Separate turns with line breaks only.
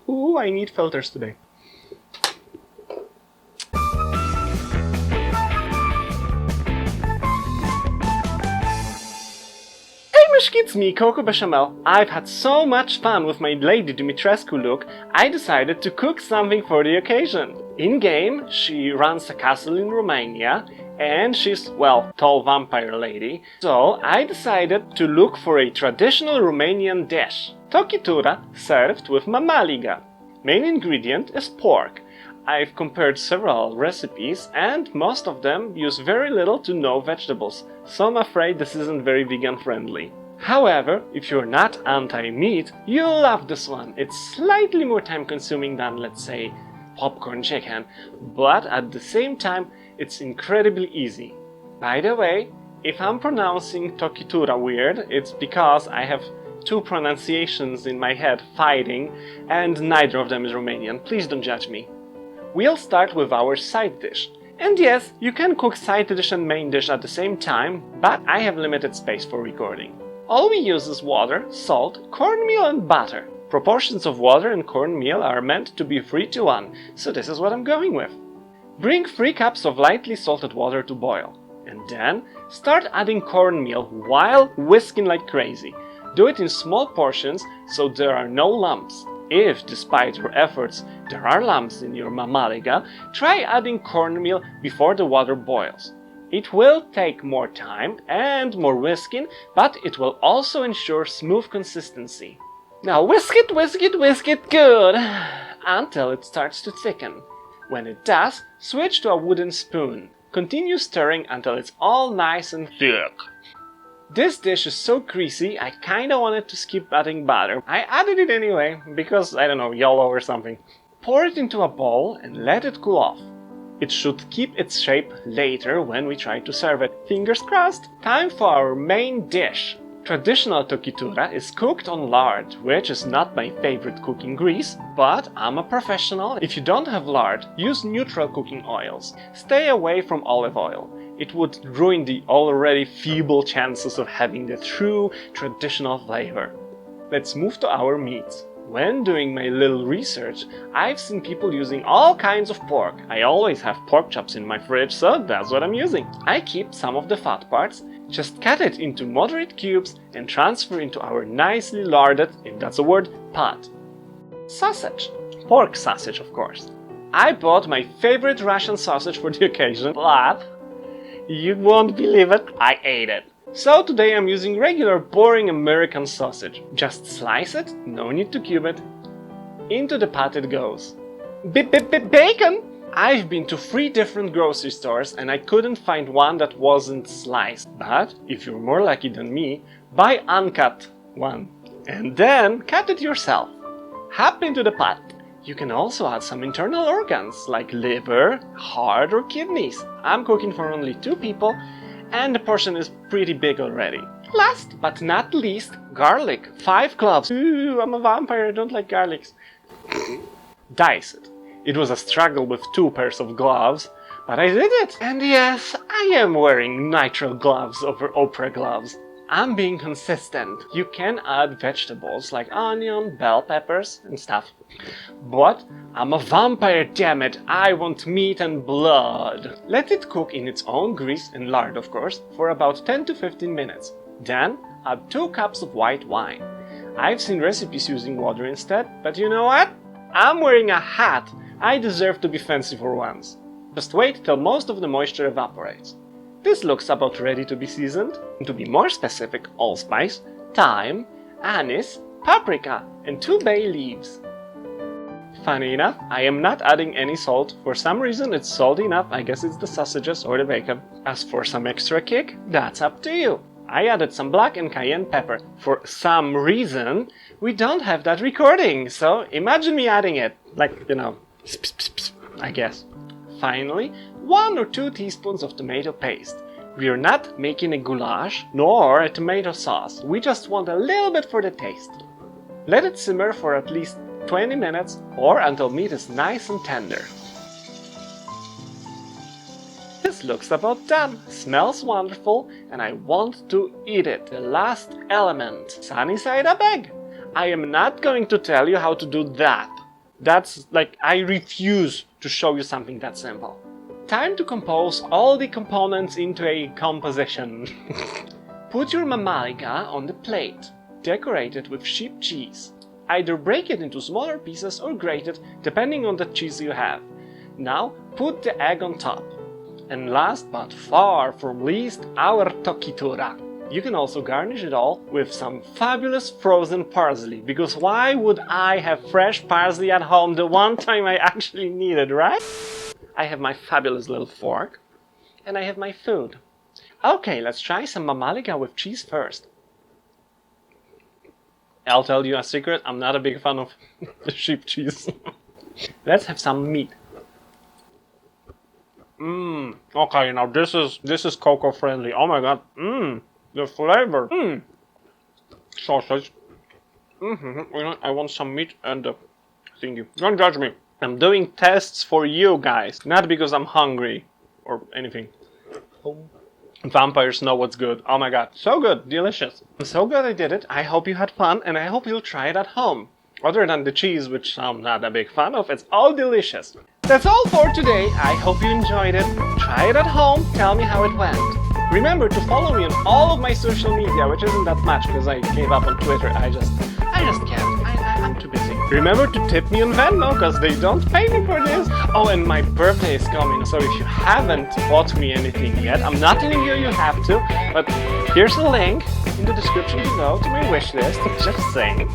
Ooh, I need filters today. Mishki, it's me, Coco Bechamel. I've had so much fun with my Lady Dimitrescu look, I decided to cook something for the occasion. In-game, she runs a castle in Romania, and she's, well, tall vampire lady, so I decided to look for a traditional Romanian dish. Tokitura, served with mamaliga. Main ingredient is pork. I've compared several recipes, and most of them use very little to no vegetables, so I'm afraid this isn't very vegan friendly. However, if you're not anti-meat, you'll love this one. It's slightly more time consuming than, let's say, popcorn chicken, but at the same time, it's incredibly easy. By the way, if I'm pronouncing Tokitura weird, it's because I have two pronunciations in my head fighting, and neither of them is Romanian. Please don't judge me. We'll start with our side dish. And yes, you can cook side dish and main dish at the same time, but I have limited space for recording. All we use is water, salt, cornmeal and butter. Proportions of water and cornmeal are meant to be 3:1, so this is what I'm going with. Bring 3 cups of lightly salted water to boil, and then start adding cornmeal while whisking like crazy. Do it in small portions so there are no lumps. If, despite your efforts, there are lumps in your mamaliga, try adding cornmeal before the water boils. It will take more time and more whisking, but it will also ensure smooth consistency. Now whisk it good until it starts to thicken. When it does, switch to a wooden spoon. Continue stirring until it's all nice and thick. This dish is so greasy, I kinda wanted to skip adding butter. I added it anyway, because, I don't know, YOLO or something. Pour it into a bowl and let it cool off. It should keep its shape later when we try to serve it. Fingers crossed! Time for our main dish. Traditional tokitura is cooked on lard, which is not my favorite cooking grease, but I'm a professional. If you don't have lard, use neutral cooking oils. Stay away from olive oil. It would ruin the already feeble chances of having the true traditional flavor. Let's move to our meats. When doing my little research, I've seen people using all kinds of pork. I always have pork chops in my fridge, so that's what I'm using. I keep some of the fat parts, just cut it into moderate cubes and transfer into our nicely larded, if that's a word, pot. Sausage. Pork sausage, of course. I bought my favorite Russian sausage for the occasion, but you won't believe it, I ate it. So today I'm using regular boring American sausage. Just slice it, no need to cube it. Into the pot it goes. Bacon! I've been to 3 different grocery stores and I couldn't find one that wasn't sliced. But if you're more lucky than me, buy uncut one. And then cut it yourself. Hop into the pot. You can also add some internal organs like liver, heart or kidneys. I'm cooking for only 2 people and the portion is pretty big already. Last but not least, garlic. 5 cloves. Ooh, I'm a vampire, I don't like garlics. Dice it. It was a struggle with 2 pairs of gloves, but I did it! And yes, I am wearing nitrile gloves over opera gloves. I'm being consistent. You can add vegetables like onion, bell peppers and stuff. But I'm a vampire, damn it! I want meat and blood. Let it cook in its own grease and lard, of course, for about 10 to 15 minutes. Then add 2 cups of white wine. I've seen recipes using water instead, but you know what? I'm wearing a hat. I deserve to be fancy for once. Just wait till most of the moisture evaporates. This looks about ready to be seasoned. To be more specific, allspice, thyme, anise, paprika, and 2 bay leaves. Funny enough, I am not adding any salt. For some reason it's salty enough, I guess it's the sausages or the bacon. As for some extra kick, that's up to you. I added some black and cayenne pepper. For some reason, we don't have that recording, so imagine me adding it. Like, you know, I guess. Finally, 1 or 2 teaspoons of tomato paste. We're not making a goulash, nor a tomato sauce. We just want a little bit for the taste. Let it simmer for at least 20 minutes or until meat is nice and tender. This looks about done. Smells wonderful and I want to eat it. The last element. Sunny side up egg. I am not going to tell you how to do that. That's like, I refuse to show you something that simple. Time to compose all the components into a composition. Put your mamalica on the plate. Decorate it with sheep cheese. Either break it into smaller pieces or grate it, depending on the cheese you have. Now put the egg on top. And last but far from least, our tokitura. You can also garnish it all with some fabulous frozen parsley, because why would I have fresh parsley at home the one time I actually need it, right? I have my fabulous little fork, and I have my food. Okay, let's try some mamalica with cheese first. I'll tell you a secret, I'm not a big fan of the sheep cheese. Let's have some meat. Okay, now this is Coco friendly. Oh my god. The flavor. Sausage. You know, I want some meat and the thingy. Don't judge me. I'm doing tests for you guys, not because I'm hungry or anything. Vampires know what's good. Oh my god, so good, delicious. I'm so glad I did it. I hope you had fun, and I hope you'll try it at home. Other than the cheese, which I'm not a big fan of, it's all delicious. That's all for today. I hope you enjoyed it. Try it at home. Tell me how it went. Remember to follow me on all of my social media, which isn't that much because I gave up on Twitter. I just can't. I'm too busy. Remember to tip me on Venmo because they don't pay me for this. Oh, and my birthday is coming, so if you haven't bought me anything yet, I'm not telling you you have to, but here's a link in the description below to my wish list. Just saying.